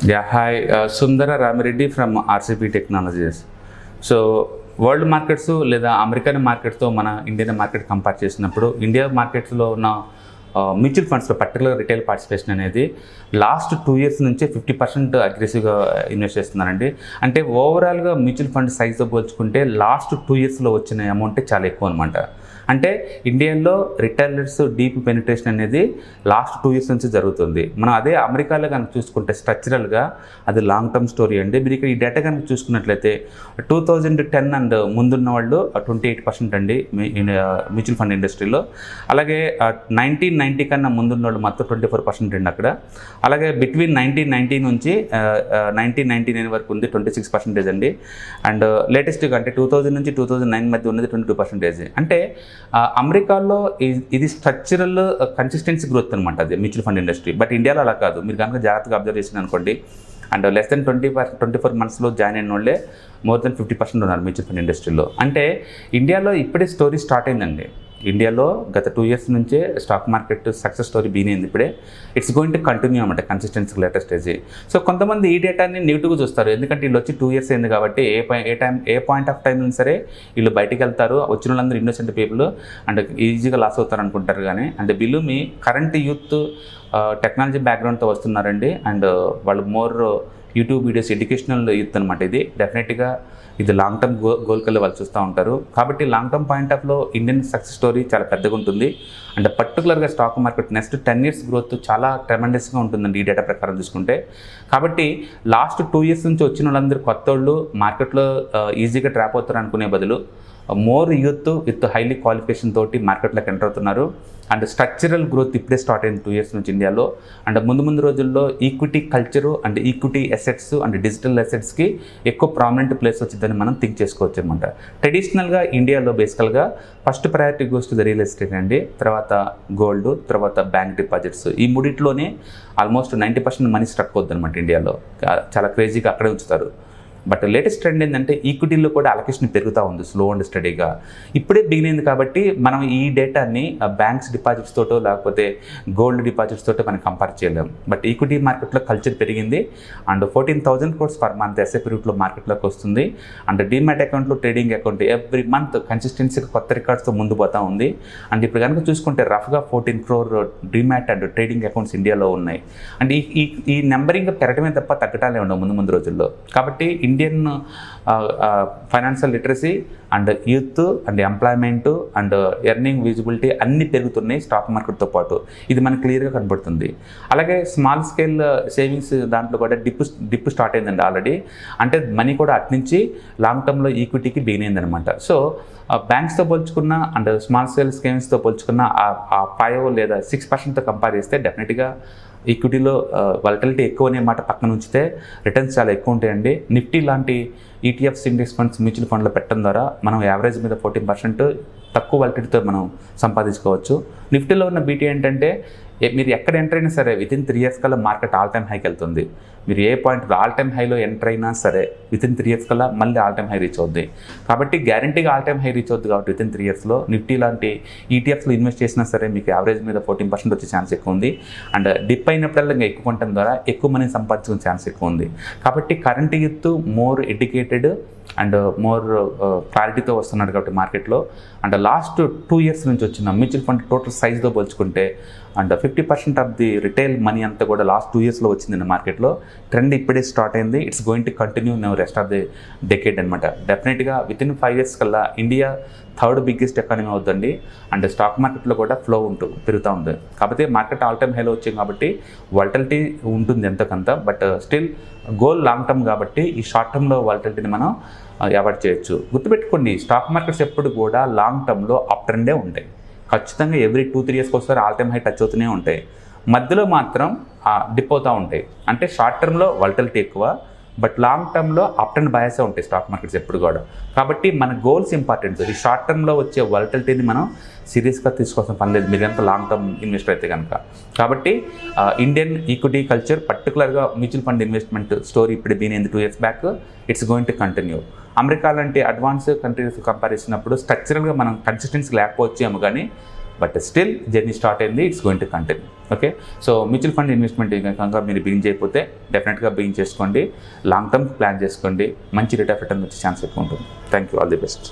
Yeah, hi, SundaraRami Reddy from RCP Technologies. So, world markets లేదా American మార్కెట్తో మన Indian market compare చేసినప్పుడు India మార్కెట్స్లో ఉన్న మ్యూచువల్ ఫండ్స్లో పర్టికులర్ రిటైల్ పార్టిసిపేషన్ అనేది లాస్ట్ 2 years నుంచే 50% అగ్రెసివ్గా ఇన్వెస్ట్ చేస్తున్నారండి. అంటే ఓవరాల్గా మ్యూచువల్ ఫండ్ సైజ్తో పోల్చుకుంటే లాస్ట్ 2 yearsలో వచ్చిన అమౌంటే చాలా ఎక్కువ అనమాట. అంటే ఇండియాలో రిటైలర్స్ డీప్ పెనిట్రేషన్ అనేది లాస్ట్ 2 years నుంచి జరుగుతుంది. మనం అదే అమెరికాలో కనుక చూసుకుంటే స్ట్రక్చరల్గా అది లాంగ్ టర్మ్ స్టోరీ అండి. మీరు ఇక్కడ ఈ డేటా కనుక చూసుకున్నట్లయితే 2010 అండ్ ముందున్న వాళ్ళు 28% అండి మ్యూచువల్ ఫండ్ ఇండస్ట్రీలో. అలాగే 1990 కన్నా ముందున్న వాళ్ళు మొత్తం 24% అండి అక్కడ. అలాగే బిట్వీన్ 1990 నుంచి 1999 వరకు ఉంది 26% అండి. అండ్ లేటెస్ట్గా అంటే 2000 నుంచి 2009 మధ్య ఉన్నది 22%. అంటే అమెరికాలో ఇది స్ట్రక్చరల్ కన్సిస్టెన్సీ గ్రోత్ అనమాట అది మ్యూచువల్ ఫండ్ ఇండస్ట్రీ. బట్ ఇండియాలో అలా కాదు. మీరు కనుక జాగ్రత్తగా అబ్జర్వ్ చేసిన అనుకోండి, అండ్ లెస్ దెన్ 24 monthsలో జాయిన్ అయిన వాళ్ళే మోర్ దెన్ 50% ఉన్నారు మ్యూచువల్ ఫండ్ ఇండస్ట్రీలో. అంటే ఇండియాలో ఇప్పుడే స్టోరీ స్టార్ట్ అయిందండి. ఇండియాలో గత 2 years నుంచే స్టాక్ మార్కెట్ సక్సెస్ స్టోరీ బీనైంది. ఇప్పుడే ఇట్స్ గోయింగ్ టు కంటిన్యూ అన్నమాట కన్సిస్టెన్సీ లేటెస్ట్ స్టేజ్. సో కొంతమంది ఈ డేటాని నెగిటివ్గా చూస్తారు, ఎందుకంటే వీళ్ళు వచ్చి 2 years అయింది కాబట్టి ఏ పాయింట్ ఆఫ్ టైం సరే వీళ్ళు బయటికి వెళ్తారు, వచ్చిన వాళ్ళందరూ ఇన్నోసెంట్ పీపుల్ అండ్ ఈజీగా లాస్ అవుతారు అనుకుంటారు. కానీ అంటే బిల్లు మీ కరెంట్ యూత్ టెక్నాలజీ బ్యాక్గ్రౌండ్తో వస్తున్నారండి. అండ్ వాళ్ళు more YouTube videos educational youth అనమాట. ఇది డెఫినెట్గా ఇది లాంగ్ టర్మ్ గోల్ కల్లా వాళ్ళు చూస్తూ ఉంటారు. కాబట్టి లాంగ్ టర్మ్ పాయింట్ ఆఫ్లో ఇండియన్ సక్సెస్ స్టోరీ చాలా పెద్దగా ఉంటుంది. అండ్ పర్టికులర్గా stock market next 10 years growth చాలా ట్రెమెండస్గా ఉంటుందండి ఈ డేటా ప్రకారం చూసుకుంటే. కాబట్టి లాస్ట్ 2 years నుంచి వచ్చిన వాళ్ళందరూ కొత్త వాళ్ళు మార్కెట్లో ఈజీగా ట్రాప్ అవుతారు అనుకునే బదులు more youth with highly qualification తోటి మార్కెట్లోకి ఎంటర్ అవుతున్నారు. అండ్ స్ట్రక్చరల్ గ్రోత్ ఇప్పుడే స్టార్ట్ అయింది 2 years నుంచి ఇండియాలో. అండ్ ముందు రోజుల్లో equity culture and equity assets and digital అసెట్స్కి ఎక్కువ ప్రామినెంట్ ప్లేస్ వచ్చిందని మనం థింక్ చేసుకోవచ్చు అనమాట. ట్రెడిషనల్గా ఇండియాలో బేసికల్గా first priority goes to the real estate అండి, తర్వాత గోల్డ్, తర్వాత బ్యాంక్ డిపాజిట్స్. ఈ మూడిట్లోనే ఆల్మోస్ట్ 90% మనీ స్ట్రక్ అవుద్ది అనమాట ఇండియాలో. చాలా క్రేజీగా అక్కడే ఉంచుతారు. బట్ లేటెస్ట్ ట్రెండ్ ఏంటంటే ఈక్విటీలో కూడా అలొకేషన్ పెరుగుతూ ఉంది స్లో అండ్ స్టడీగా. ఇప్పుడే బిగినైంది కాబట్టి మనం ఈ డేటాని బ్యాంక్స్ డిపాజిట్స్ తోటో లేకపోతే గోల్డ్ డిపాజిట్స్ తోటో మనం కంపేర్ చేయలేము. బట్ ఈక్విటీ మార్కెట్లో కల్చర్ పెరిగింది. And 14,000 crores per month SIP రూట్లో మార్కెట్లోకి వస్తుంది. అండ్ డీమ్యాట్ అకౌంట్లో ట్రేడింగ్ అకౌంట్ ఎవ్రీ మంత్ కన్సిస్టెన్సీగా కొత్త రికార్డ్స్తో ముందు పోతూ ఉంది. అండ్ ఇప్పుడు కనుక చూసుకుంటే రఫ్గా 14 crore demat and trading accounts ఇండియాలో ఉన్నాయి. అండ్ ఈ నెంబరింగ్ పెరగడమే తప్ప తగ్గటాలే ఉండవు ముందు రోజుల్లో. కాబట్టి Indian financial literacy and youth and employment and earning visibility అన్నీ పెరుగుతున్నాయి స్టాక్ మార్కెట్తో పాటు. ఇది మనకు క్లియర్గా కనబడుతుంది. అలాగే స్మాల్ స్కేల్ సేవింగ్స్ దాంట్లో కూడా డిప్ స్టార్ట్ అయిందండి ఆల్రెడీ. అంటే మనీ కూడా అట్నుంచి లాంగ్ టర్మ్లో ఈక్విటీకి బిగిన్ అయిందనమాట. సో బ్యాంక్స్తో పోల్చుకున్న అండ్ స్మాల్ స్కేల్ స్కీమ్స్తో పోల్చుకున్న ఆ 5 లేదా 6%తో కంపేర్ చేస్తే డెఫినెట్గా ఈక్విటీలో వాలటిలిటీ ఎక్కువ అనే మాట పక్కన ఉంచితే రిటర్న్స్ చాలా ఎక్కువ ఉంటాయండి. నిఫ్టీ లాంటి ఈటీఎఫ్స్ ఇండెక్స్ ఫండ్స్ మ్యూచువల్ ఫండ్లో పెట్టడం ద్వారా మనం యావరేజ్ మీద 14% తక్కువ వాలటిలిటీతో మనం సంపాదించుకోవచ్చు. నిఫ్టీలో ఉన్న బీటీ ఏంటంటే మీరు ఎక్కడ ఎంటర్ అయినా సరే వితిన్ 3 years కల్లా మార్కెట్ ఆల్ టైమ్ హైకి వెళ్తుంది. మీరు ఏ పాయింట్ ఆల్ టైమ్ హైలో ఎంటర్ అయినా సరే వితిన్ 3 years కల్లా మళ్ళీ ఆల్ టైమ్ హై రీచ్ అవుద్ది. కాబట్టి గ్యారంటీగా ఆల్ టైమ్ హై రీచ్ అవుద్ది. కాబట్టి వితిన్ 3 yearsలో నిఫ్టీ లాంటి ఈటీఎఫ్స్లో ఇన్వెస్ట్ చేసినా సరే మీకు యావరేజ్ మీద 14% వచ్చే ఛాన్స్ ఎక్కువ ఉంది. అండ్ డిప్ అయినప్పుడల్లా ఇంకా ఎక్కువ కొనడం ద్వారా ఎక్కువ మనీ సంపాదించుకునే ఛాన్స్ ఎక్కువ ఉంది. కాబట్టి current youth more educated and more క్లారిటీతో వస్తున్నాడు కాబట్టి మార్కెట్లో. అండ్ లాస్ట్ 2 years నుంచి వచ్చిన మ్యూచువల్ ఫండ్ టోటల్ సైజ్తో పోల్చుకుంటే and 50% of the retail money అంతా కూడా లాస్ట్ 2 yearsలో వచ్చిందండి మార్కెట్లో. ట్రెండ్ ఇప్పుడే స్టార్ట్ అయింది. It's going to continue now rest of the decade అనమాట. డెఫినెట్గా వితిన్ 5 years కల్లా ఇండియా 3rd బిగ్గెస్ట్ ఎకానమీ అవుతుందండి. అండ్ స్టాక్ మార్కెట్లో కూడా ఫ్లో పెరుగుతూ ఉంది. కాకపోతే మార్కెట్ ఆల్ టైమ్ హైలో వచ్చింది కాబట్టి వాలటిలిటీ ఉంటుంది ఎంతకంత. But still goal long term కాబట్టి ఈ షార్ట్ టర్మ్లో వాలటిలిటీని మనం అవాయిడ్ చేయొచ్చు. గుర్తుపెట్టుకోండి, స్టాక్ మార్కెట్స్ ఎప్పుడు కూడా లాంగ్ టర్మ్లో అప్ ట్రెండే ఉంటాయి. ఖచ్చితంగా ఎవ్రీ 2-3 yearsకి ఒకసారి ఆల్ టైమ్ హై టచ్ అవుతూనే ఉంటాయి. మధ్యలో మాత్రం డిప్ అవుతూ ఉంటాయి. అంటే షార్ట్ టర్మ్లో వాలటిలిటీ ఎక్కువ, బట్ లాంగ్ టర్మ్లో అప్ అండ్ బయాసే ఉంటాయి స్టాక్ మార్కెట్స్ ఎప్పుడు కూడా. కాబట్టి మన గోల్స్ ఇంపార్టెంట్. ఈ షార్ట్ టర్మ్లో వచ్చే వాలటిలిటీని మనం సీరియస్గా తీసుకోవాల్సిన పని లేదు మీరు ఎంత లాంగ్ టర్మ్ ఇన్వెస్టర్ అయితే కనుక. కాబట్టి ఇండియన్ ఈక్విటీ కల్చర్ పర్టికులర్గా మ్యూచువల్ ఫండ్ ఇన్వెస్ట్మెంట్ స్టోరీ ఇప్పుడు బీనైంది 2 years back. It's going to continue. America లాంటి అడ్వాన్స్ కంట్రీస్ కంపేర్ చేసినప్పుడు స్ట్రక్చరల్గా మనం కన్సిస్టెన్సీ లేకపోవచ్చేమో కానీ బట్ స్టిల్ జర్నీ స్టార్ట్ అయింది, it's going to continue. Okay, so mutual fund investment కనుక మీరు begin చేయకపోతే డెఫినెట్గా బిగిన్ చేసుకోండి, లాంగ్ టర్మ్ ప్లాన్ చేసుకోండి, మంచి రేట్ ఆఫ్ రిటర్న్ వచ్చే ఛాన్స్ ఎక్కువ ఉంటుంది. Thank you, all the best.